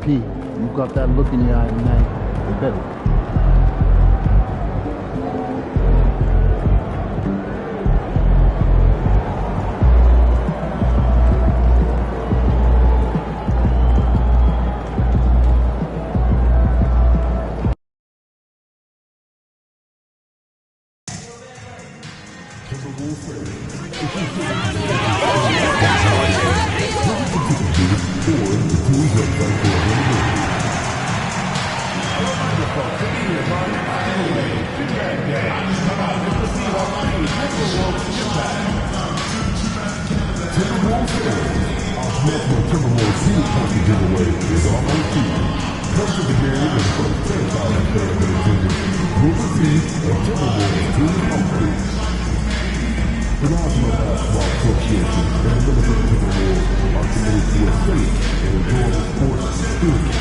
MVP. You've got that look in your eye tonight. They better. The National Basketball Association and the Minnesota Timberwolves are committed to a safe and enjoyable sports experience.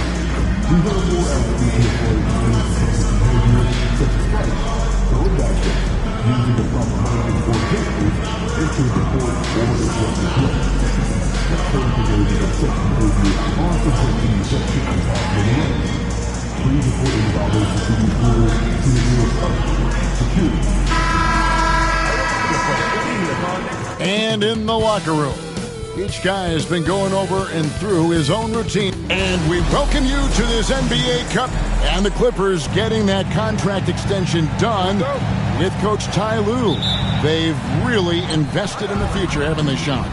We heard more athletes to avoid excessive behavior such as fights, throwing baskets, using the proper language or gestures, entering the court, or disrupting play. The third behavior of such behavior are subject to section and possible arrest. Please report any violations to these rules to the nearest security. And in the locker room, each guy has been going over and through his own routine. And we welcome you to this NBA Cup. And the Clippers getting that contract extension done with Coach Ty Lue. They've really invested in the future, haven't they, Sean?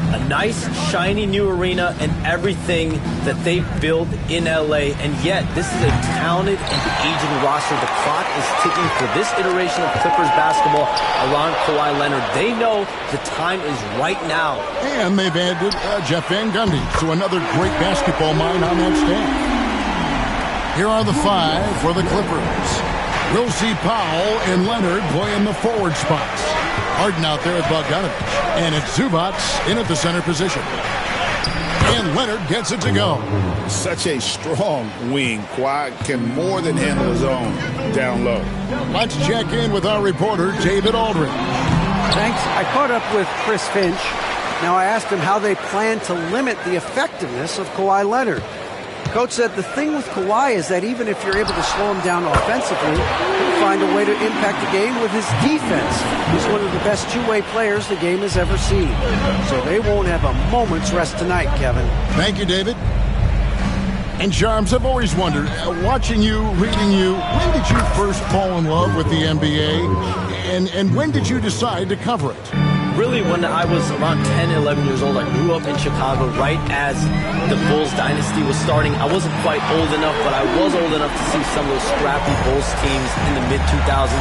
A nice, shiny new arena and everything that they built in LA. And yet, this is a talented and aging roster. The clock is ticking for this iteration of Clippers basketball around Kawhi Leonard. They know the time is right now. And they've added Jeff Van Gundy, so another great basketball mind on that staff. Here are the five for the Clippers. We'll see Powell and Leonard play in the forward spots. Harden out there with Bogdanovich. And it's Zubac in at the center position. And Leonard gets it to go. Such a strong wing. Kawhi can more than handle his own down low. Let's check in with our reporter, David Aldridge. Thanks. I caught up with Chris Finch. Now I asked him how they plan to limit the effectiveness of Kawhi Leonard. Coach said the thing with Kawhi is that even if you're able to slow him down offensively, he'll find a way to impact the game with his defense. He's one of the best two-way players the game has ever seen. So they won't have a moment's rest tonight, Kevin. Thank you, David. And Charms, I've always wondered, watching you, reading you, when did you first fall in love with the NBA? And when did you decide to cover it? Really, when I was around 10, 11 years old, I grew up in Chicago right as the Bulls dynasty was starting. I wasn't quite old enough, but I was old enough to see some of those scrappy Bulls teams in the mid-2000s.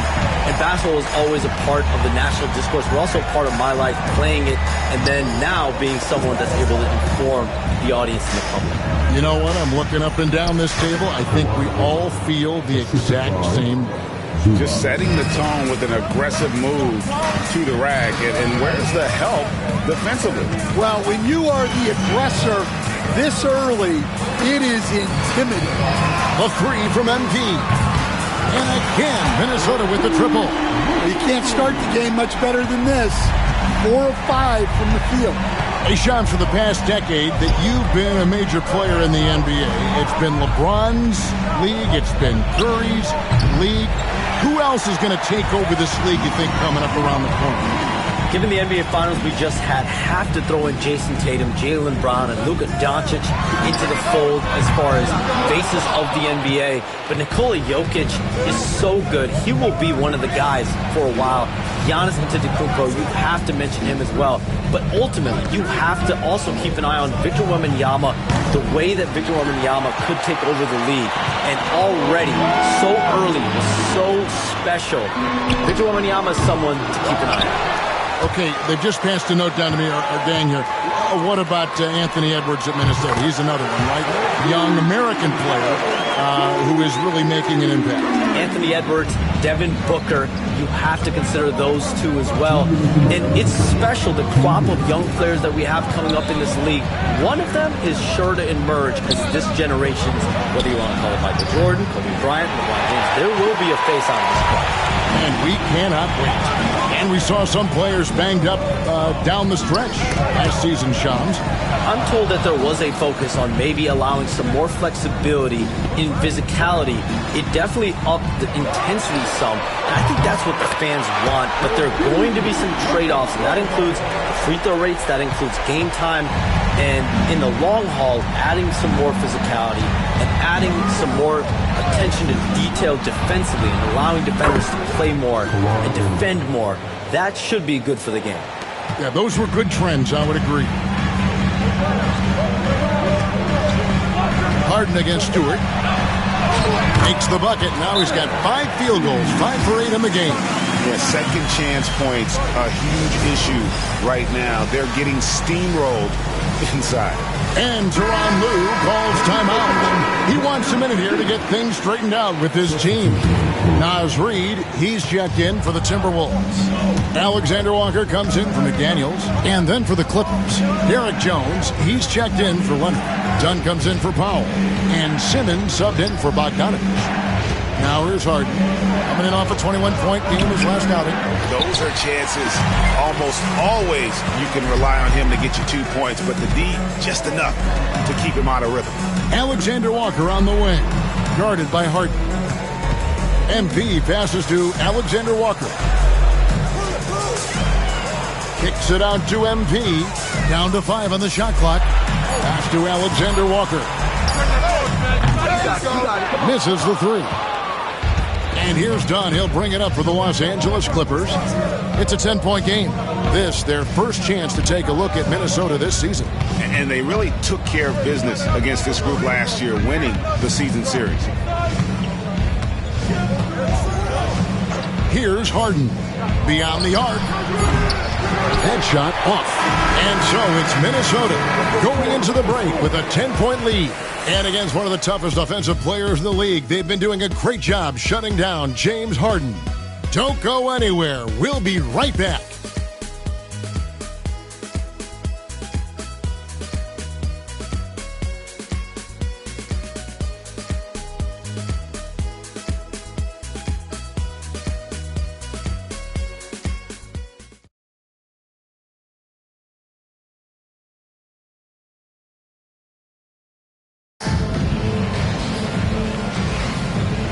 And basketball was always a part of the national discourse, but also a part of my life playing it, and then now being someone that's able to inform the audience and the public. You know what? I'm looking up and down this table. I think we all feel the exact same. Just setting the tone with an aggressive move to the rack. And where's the help defensively? Well, when you are the aggressor this early, it is intimidating. A three from MP. And again, Minnesota with the triple. You can't start the game much better than this. 4 of 5 from the field. Hey, Sean, for the past decade that you've been a major player in the NBA, it's been LeBron's league, it's been Curry's league. Who else is going to take over this league, you think, coming up around the corner? Given the NBA Finals we just had, have to throw in Jason Tatum, Jaylen Brown, and Luka Doncic into the fold as far as faces of the NBA. But Nikola Jokic is so good. He will be one of the guys for a while. Giannis Antetokounmpo, you have to mention him as well. But ultimately, you have to also keep an eye on Victor Wembanyama, the way that Victor Wembanyama could take over the league. And already, so early, so special. Victor Wembanyama is someone to keep an eye on. Okay, they've just passed a note down to me, our gang here. What about Anthony Edwards at Minnesota? He's another one, right? Young American player who is really making an impact. Anthony Edwards, Devin Booker, you have to consider those two as well. And it's special, the crop of young players that we have coming up in this league. One of them is sure to emerge as this generation's, whether you want to call it Michael Jordan, Kobe Bryant, LeBron James, there will be a face on this play. And we cannot wait. And we saw some players banged up down the stretch last season, Shams. I'm told that there was a focus on maybe allowing some more flexibility in physicality. It definitely upped the intensity some, and I think that's what the fans want, but there are going to be some trade-offs, and that includes free throw rates, that includes game time, and in the long haul, adding some more physicality and adding some more attention to detail defensively and allowing defenders to play more and defend more. That should be good for the game. Yeah, those were good trends, I would agree. Harden against Stewart. Makes the bucket. Now he's got 5 field goals, 5 for 8 in the game. Yeah, second chance points, a huge issue right now. They're getting steamrolled inside. And Tyronn Lue calls timeout. He wants a minute here to get things straightened out with his team. Naz Reid, he's checked in for the Timberwolves. Alexander Walker comes in for McDaniels. And then for the Clippers, Derek Jones, he's checked in for Leonard. Dunn comes in for Powell. And Simmons subbed in for Bogdanovich. Now here's Harden. Coming in off a 21-point game his last outing. Those are chances almost always you can rely on him to get you 2 points, but the D, just enough to keep him out of rhythm. Alexander Walker on the wing, guarded by Harden. MP passes to Alexander Walker. Kicks it out to MP. Down to 5 on the shot clock. Pass to Alexander Walker. Misses the 3. And here's Dunn. He'll bring it up for the Los Angeles Clippers. It's a 10-point game. This, their first chance to take a look at Minnesota this season. And they really took care of business against this group last year, winning the season series. Here's Harden. Beyond the arc. Headshot off. And so it's Minnesota going into the break with a 10-point lead. And against one of the toughest offensive players in the league, they've been doing a great job shutting down James Harden. Don't go anywhere. We'll be right back.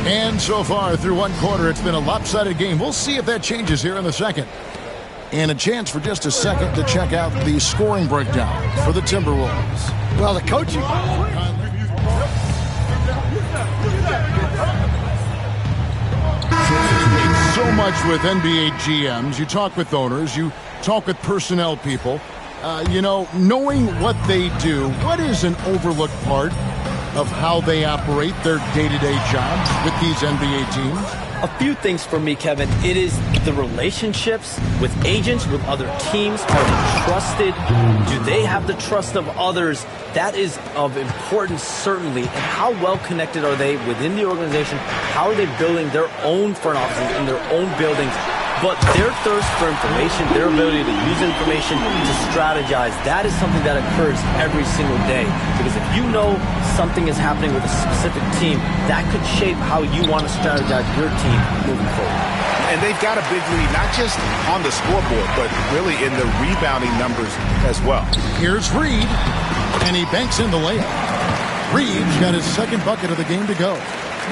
And so far through one quarter, it's been a lopsided game. We'll see if that changes here in the second. And a chance for just a second to check out the scoring breakdown for the Timberwolves. Well, the coaching. So much with NBA GMs. You talk with owners. You talk with personnel people. Knowing what they do, what is an overlooked part of how they operate their day-to-day jobs with these NBA teams? A few things for me, Kevin. It is the relationships with agents, with other teams. Are they trusted? Do they have the trust of others? That is of importance, certainly. And how well connected are they within the organization? How are they building their own front offices in their own buildings? But their thirst for information, their ability to use information to strategize, that is something that occurs every single day. Because if you know something is happening with a specific team, that could shape how you want to strategize your team moving forward. And they've got a big lead, not just on the scoreboard, but really in the rebounding numbers as well. Here's Reid, and he banks in the layup. Reid's got his second bucket of the game to go.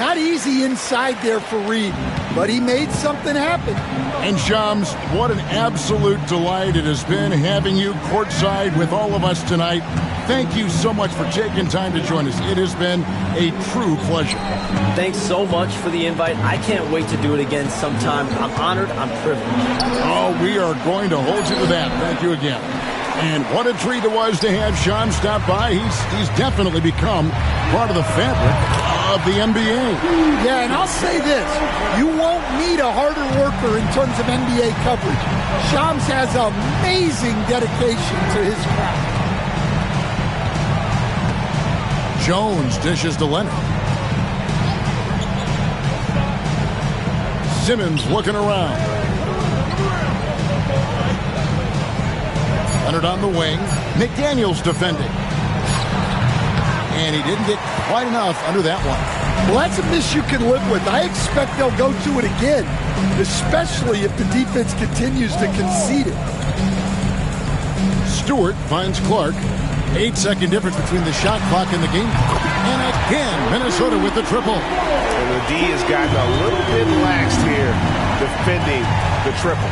Not easy inside there for Reid, but he made something happen. And Shams, what an absolute delight it has been having you courtside with all of us tonight. Thank you so much for taking time to join us. It has been a true pleasure. Thanks so much for the invite. I can't wait to do it again sometime. I'm honored. I'm privileged. Oh, we are going to hold you to that. Thank you again. And what a treat it was to have Shams stop by. He's definitely become part of the fabric of the NBA. Yeah, and I'll say this. You won't need a harder worker in terms of NBA coverage. Shams has amazing dedication to his craft. Jones dishes to Leonard. Simmons looking around. Leonard on the wing. McDaniels defending. And he didn't get quite enough under that one. Well, that's a miss you can live with. I expect they'll go to it again. especially if the defense continues to concede it. Stewart finds Clark. 8-second difference between the shot clock and the game. And again, Minnesota with the triple. And the D has gotten a little bit laxed here defending the triple.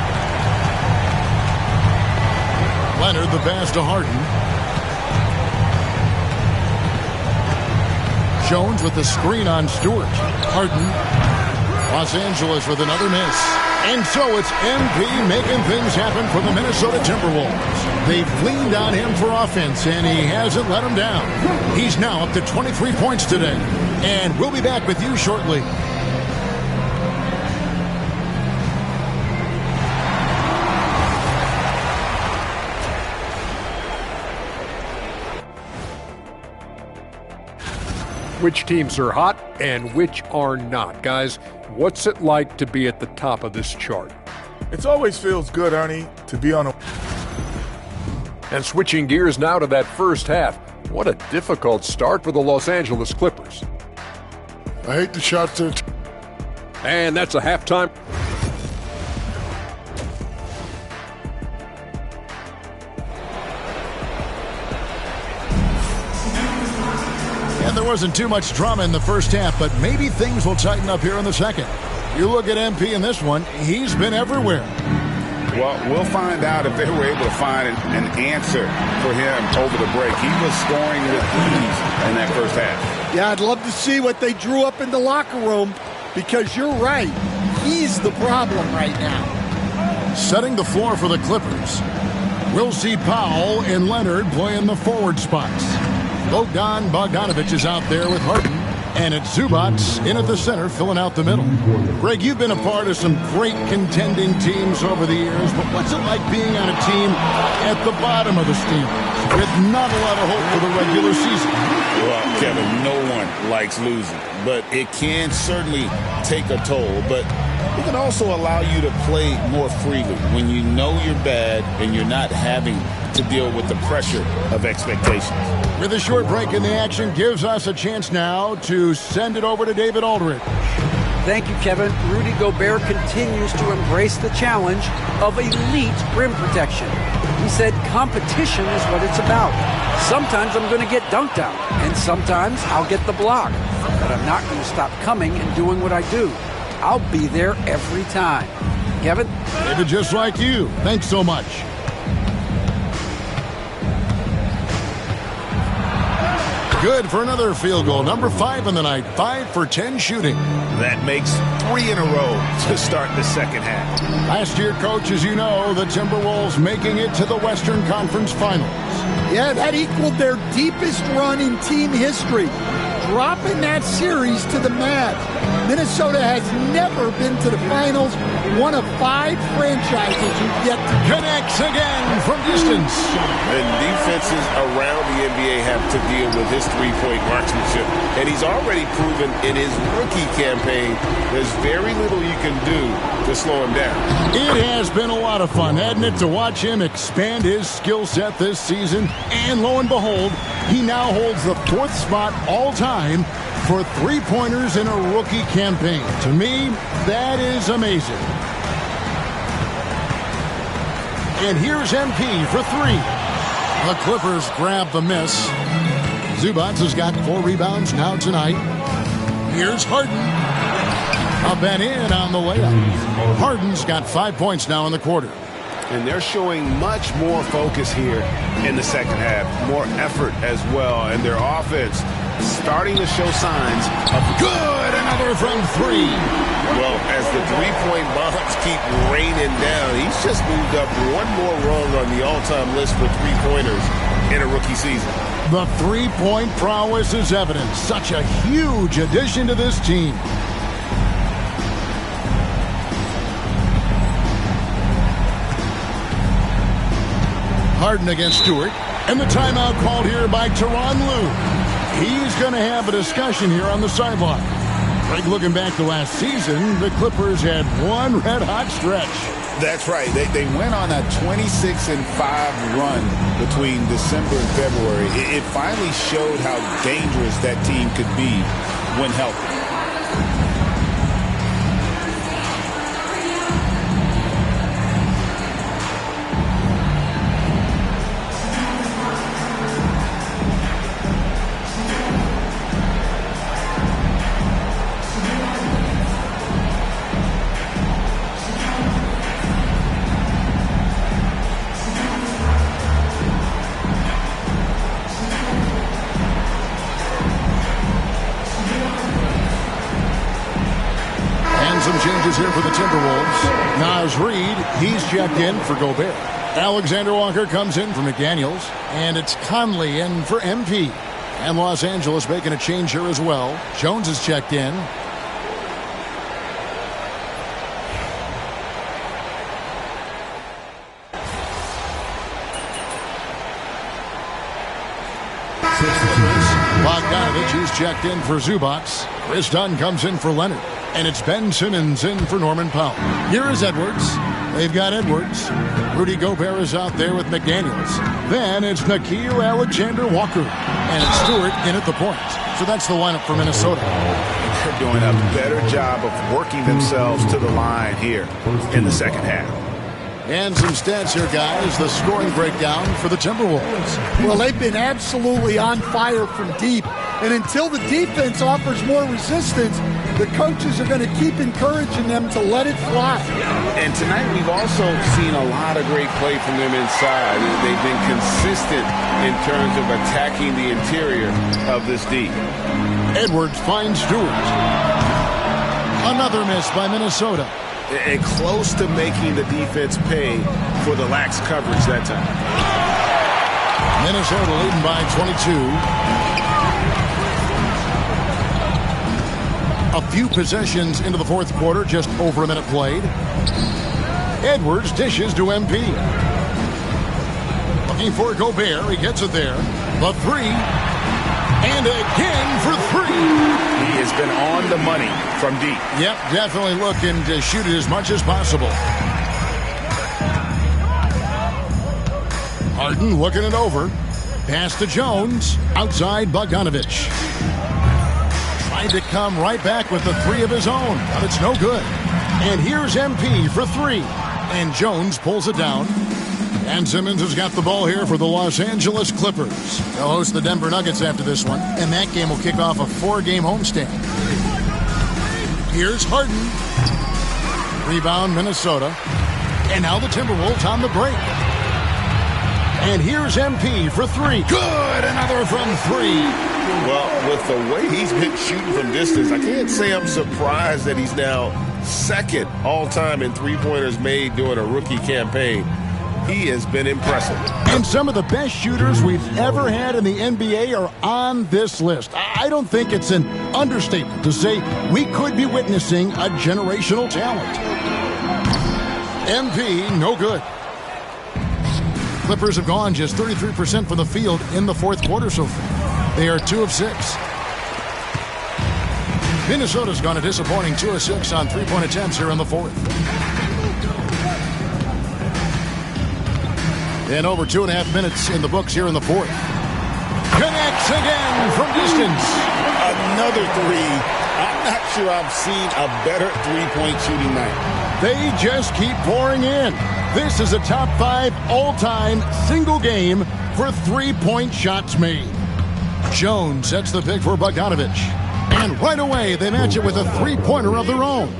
Leonard the pass to Harden. Jones with the screen on Stewart. Harden. Los Angeles with another miss. And so it's MP making things happen for the Minnesota Timberwolves. They've leaned on him for offense, and he hasn't let them down. He's now up to 23 points today. And we'll be back with you shortly. Which teams are hot and which are not. Guys, what's it like to be at the top of this chart? It always feels good, Ernie, to be on a... And switching gears now to that first half. What a difficult start for the Los Angeles Clippers. I hate the shots there. And that's a halftime. And there wasn't too much drama in the first half, but maybe things will tighten up here in the second. You look at MP in this one, he's been everywhere. Well, we'll find out if they were able to find an answer for him over the break. He was scoring with ease in that first half. Yeah, I'd love to see what they drew up in the locker room, because you're right. He's the problem right now. Setting the floor for the Clippers. We'll see Powell and Leonard play in the forward spots. Bogdan Bogdanovic is out there with Harden. And it's Zubac in at the center, filling out the middle. Greg, you've been a part of some great contending teams over the years, but what's it like being on a team at the bottom of the standings with not a lot of hope for the regular season? Well, Kevin, no one likes losing, but it can certainly take a toll. But it can also allow you to play more freely when you know you're bad and you're not having to deal with the pressure of expectations. With a short break in the action, gives us a chance now to send it over to David Aldridge. Thank you, Kevin. Rudy Gobert continues to embrace the challenge of elite rim protection. He said competition is what it's about. Sometimes I'm going to get dunked out, and sometimes I'll get the block. But I'm not going to stop coming and doing what I do. I'll be there every time. Kevin? David, just like you. Thanks so much. Good for another field goal. Number 5 in the night. 5 for 10 shooting. That makes 3 in a row to start the second half. Last year, Coach, as you know, the Timberwolves making it to the Western Conference Finals. Yeah, that equaled their deepest run in team history, dropping that series to the Mavs. Minnesota has never been to the finals. One of 5 franchises who've yet to connects again from distance. And defenses around the NBA have to deal with his three-point marksmanship. And he's already proven in his rookie campaign there's very little you can do to slow him down. It has been a lot of fun, hasn't it, to watch him expand his skill set this season. And lo and behold, he now holds the 4th spot all-time for three-pointers in a rookie campaign. To me, that is amazing. And here's MP for 3. The Clippers grab the miss. Zubac has got 4 rebounds now tonight. Here's Harden. Up and in on the layup. Harden's got 5 points now in the quarter. And they're showing much more focus here in the second half. More effort as well. And their offense starting to show signs of good. Another from 3. Well, as the three-point bombs keep raining down, he's just moved up one more rung on the all-time list for three-pointers in a rookie season. The three-point prowess is evident. Such a huge addition to this team. Harden against Stewart. And the timeout called here by Tyronn Lue. He's going to have a discussion here on the sideline. Greg, looking back to last season, the Clippers had one red-hot stretch. That's right. They went on a 26-5 run between December and February. It finally showed how dangerous that team could be when healthy. changes here for the Timberwolves. Naz Reid, he's checked in for Gobert. Alexander Walker comes in for McDaniels. And it's Conley in for MP. And Los Angeles making a change here as well. Jones is checked in. Bogdanovich, he's checked in for Zubac. Chris Dunn comes in for Leonard. And it's Ben Simmons in for Norman Powell. Here is Edwards. They've got Edwards. Rudy Gobert is out there with McDaniels. Then it's Nickeil Alexander-Walker. And it's Stewart in at the point. So that's the lineup for Minnesota. They're doing a better job of working themselves to the line here in the second half. And some stats here, guys. The scoring breakdown for the Timberwolves. Well, they've been absolutely on fire from deep. And until the defense offers more resistance, the coaches are going to keep encouraging them to let it fly. And tonight we've also seen a lot of great play from them inside. They've been consistent in terms of attacking the interior of this D. Edwards finds Stewart. Another miss by Minnesota. And close to making the defense pay for the lax coverage that time. Minnesota leading by 22. A few possessions into the fourth quarter, just over a minute played. Edwards dishes to MP. Looking for Gobert, he gets it there. The three, and again for three. He has been on the money from deep. Yep, definitely looking to shoot it as much as possible. Harden looking it over. Pass to Jones, outside Bogdanovich. To come right back with the three of his own, but it's no good. And here's MP for three. And Jones pulls it down. And Simmons has got the ball here for the Los Angeles Clippers. They'll host the Denver Nuggets after this one, and that game will kick off a 4-game homestand. Here's Harden. Rebound, Minnesota. And now the Timberwolves on the break. And here's MP for three. Good! Another from three. Well, with the way he's been shooting from distance, I can't say I'm surprised that he's now second all-time in three-pointers made during a rookie campaign. He has been impressive. And some of the best shooters we've ever had in the NBA are on this list. I don't think it's an understatement to say we could be witnessing a generational talent. MP, no good. Clippers have gone just 33% from the field in the fourth quarter so far. They are 2 of 6. Minnesota's gone a disappointing 2 of 6 on three-point attempts here in the fourth. And over 2.5 minutes in the books here in the fourth. Connects again from distance. Another three. I'm not sure I've seen a better three-point shooting night. They just keep pouring in. This is a top 5 all-time single game for three-point shots made. Jones sets the pick for Bogdanovich. And right away, they match it with a three-pointer of their own.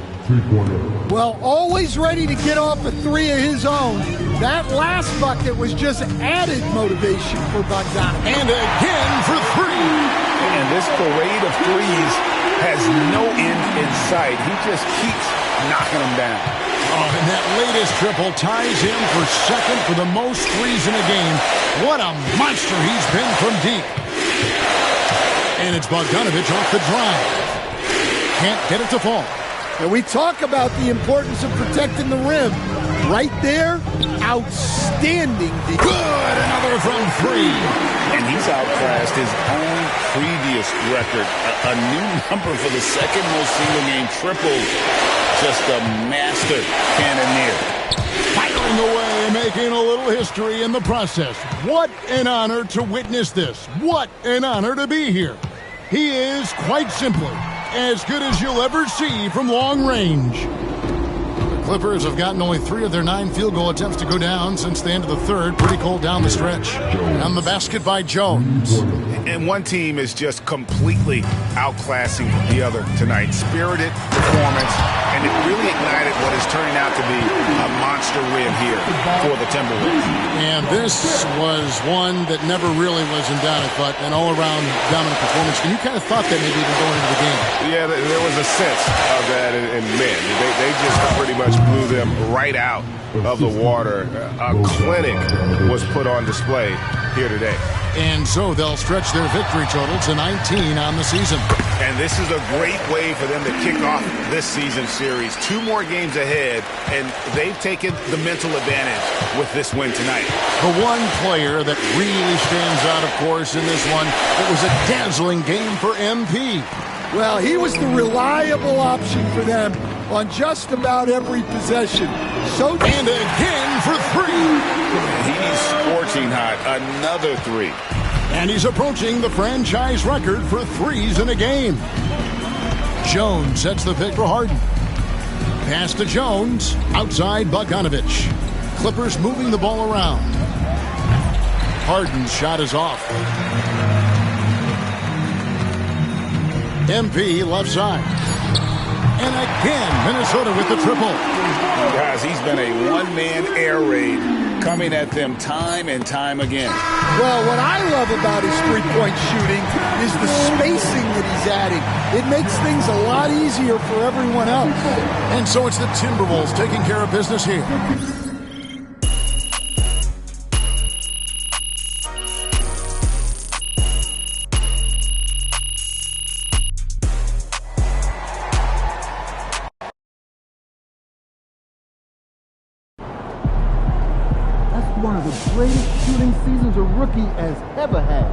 Well, always ready to get off a three of his own. That last bucket was just added motivation for Bogdanovich. And again for three. And this parade of threes has no end in sight. He just keeps knocking them down. Oh, and that latest triple ties him for second for the most threes in a game. What a monster he's been from deep. And it's Bogdanovich off the drive. Can't get it to fall. And we talk about the importance of protecting the rim. Right there, outstanding defense. Good, another from three. And he's outclassed his own previous record. A new number for the second most single-game triples. Just a master cannoneer. Firing away and making a little history in the process. What an honor to witness this. What an honor to be here. He is, quite simply, as good as you'll ever see from long range. Clippers have gotten only 3 of their 9 field goal attempts to go down since the end of the third. Pretty cold down the stretch. On the basket by Jones. And one team is just completely outclassing the other tonight. Spirited performance, and it really ignited what is turning out to be a monster win here for the Timberwolves. And this was one that never really was in doubt, I thought, an all-around dominant performance. And you kind of thought that maybe even going into the game. Yeah, there was a sense of that, and man, they just pretty much blew them right out of the water. A clinic was put on display here today. And so they'll stretch their victory total to 19 on the season. And this is a great way for them to kick off this season series. 2 more games ahead, and they've taken the mental advantage with this win tonight. The one player that really stands out, of course, in this one, it was a dazzling game for MP. Well, he was the reliable option for them on just about every possession. And again for 3. He's scorching hot. Another 3. And he's approaching the franchise record for 3s in a game. Jones sets the pick for Harden. Pass to Jones. Outside Bogdanovich. Clippers moving the ball around. Harden's shot is off. MP left side. And again, Minnesota with the triple. Guys, he's been a one-man air raid coming at them time and time again. Well, what I love about his three-point shooting is the spacing that he's adding. It makes things a lot easier for everyone else. And so it's the Timberwolves taking care of business here. One of the greatest shooting seasons a rookie has ever had.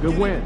Good win.